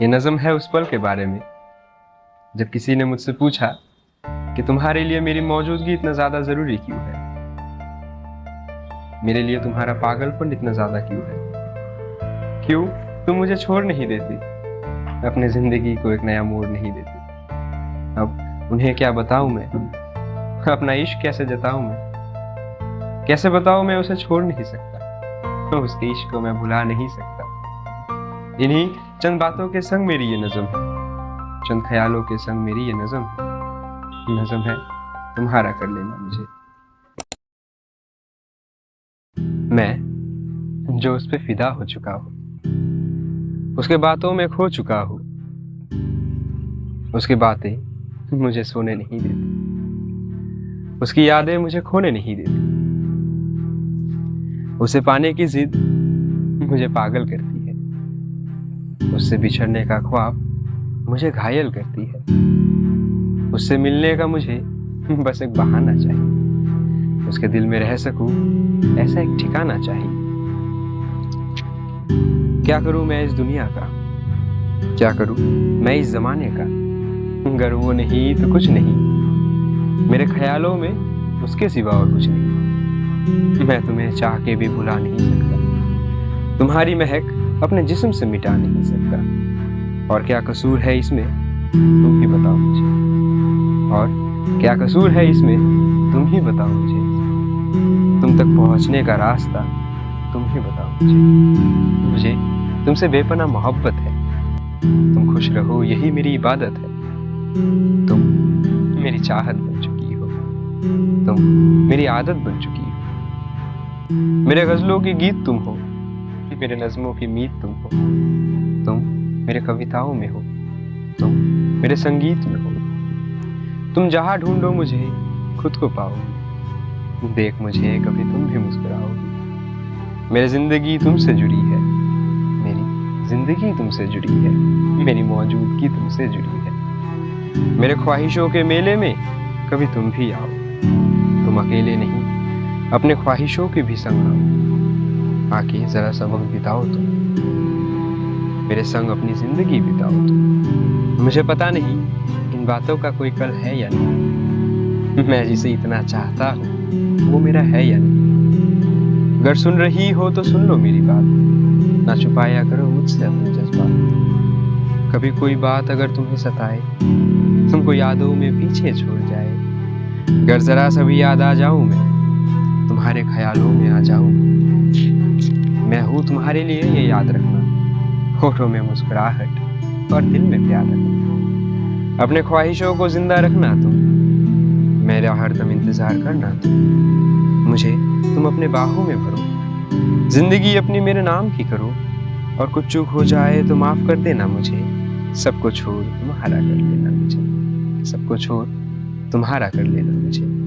ये नज़म है उस पल के बारे में जब किसी ने मुझसे पूछा कि तुम्हारे लिए मेरी मौजूदगी इतना ज़्यादा ज़रूरी क्यों है, मेरे लिए तुम्हारा पागलपन इतना ज़्यादा क्यों है, क्यों तुम मुझे छोड़ नहीं देती, अपनी ज़िंदगी को एक नया मोड़ नहीं देती। अब उन्हें क्या बताऊं मैं, अपना इश्क कैसे जताऊं मैं, कैसे बताऊं मैं उसे छोड़ नहीं सकता, तो उसके इश्क को मैं भुला नहीं सकता। इन्हीं चंद बातों के संग मेरी ये नज़म है, चंद ख्यालों के संग मेरी ये नज़म है तुम्हारा कर लेना मुझे। मैं जो उस पे फिदा हो चुका हूँ, उसके बातों में खो चुका हूँ, उसकी बातें मुझे सोने नहीं देती, उसकी यादें मुझे खोने नहीं देती, उसे पाने की जिद मुझे पागल करती है, उससे बिछड़ने का ख्वाब मुझे घायल करती है, उससे मिलने का मुझे बस एक बहाना चाहिए, उसके दिल में रह सकूं ऐसा एक ठिकाना चाहिए। क्या करूं मैं इस दुनिया का, क्या करूं मैं इस जमाने का, अगर वो नहीं तो कुछ नहीं, मेरे ख्यालों में उसके सिवा और कुछ नहीं। मैं तुम्हें चाह के भी भुला नहीं सकता, तुम्हारी महक अपने जिस्म से मिटा नहीं सकता। और क्या कसूर है इसमें तुम ही बताओ मुझे, और क्या कसूर है इसमें तुम ही बताओ मुझे, तुम तक पहुंचने का रास्ता तुम ही बताओ मुझे तुमसे बेपनाह मोहब्बत है, तुम खुश रहो यही मेरी इबादत है। तुम मेरी चाहत बन चुकी हो, तुम मेरी आदत बन चुकी हो, मेरे गजलों की गीत तुम हो, मेरे नज़मों की मीत तुम हो, तुम मेरे कविताओं में हो, तुम मेरे संगीत में हो। तुम जहां ढूंढो मुझे खुद को पाओगे, देख मुझे कभी तुम भी मुस्कुराओगे। मेरी जिंदगी तुमसे जुड़ी है, मेरी जिंदगी तुमसे जुड़ी है, मेरी मौजूदगी तुमसे जुड़ी है। मेरे ख्वाहिशों के मेले में कभी तुम भी आओ, तुम अकेले नहीं अपने ख्वाहिशों के भी संग आओ, आके जरा सा वक्त बिताओ तुम, मेरे संग अपनी जिंदगी बिताओ तुम। मुझे पता नहीं इन बातों का कोई कल है या नहीं, मैं जिसे इतना चाहता हूँ वो मेरा है या नहीं। अगर सुन रही हो तो सुन लो मेरी बात, ना छुपाया करो मुझसे अपने जज्बात। कभी कोई बात अगर तुम्हें सताए, तुमको यादों में पीछे छोड़ जाए, अगर जरा सा भी याद आ जाऊं मैं, तुम्हारे ख्यालों में आ जाऊं मैं हूं तुम्हारे लिए ये याद रखना, होठों में मुस्कुराहट और दिल में प्यार रखना। अपने ख्वाहिशों को जिंदा रखना तुम, मेरा हरदम इंतजार करना तुम, मुझे तुम अपने बाहों में भरो, जिंदगी अपनी मेरे नाम की करो, और कुछ चूक हो जाए तो माफ कर देना मुझे, सबको छोड़ तुम्हारा कर लेना मुझे, सबको छोड़ तुम्हारा कर लेना मुझे।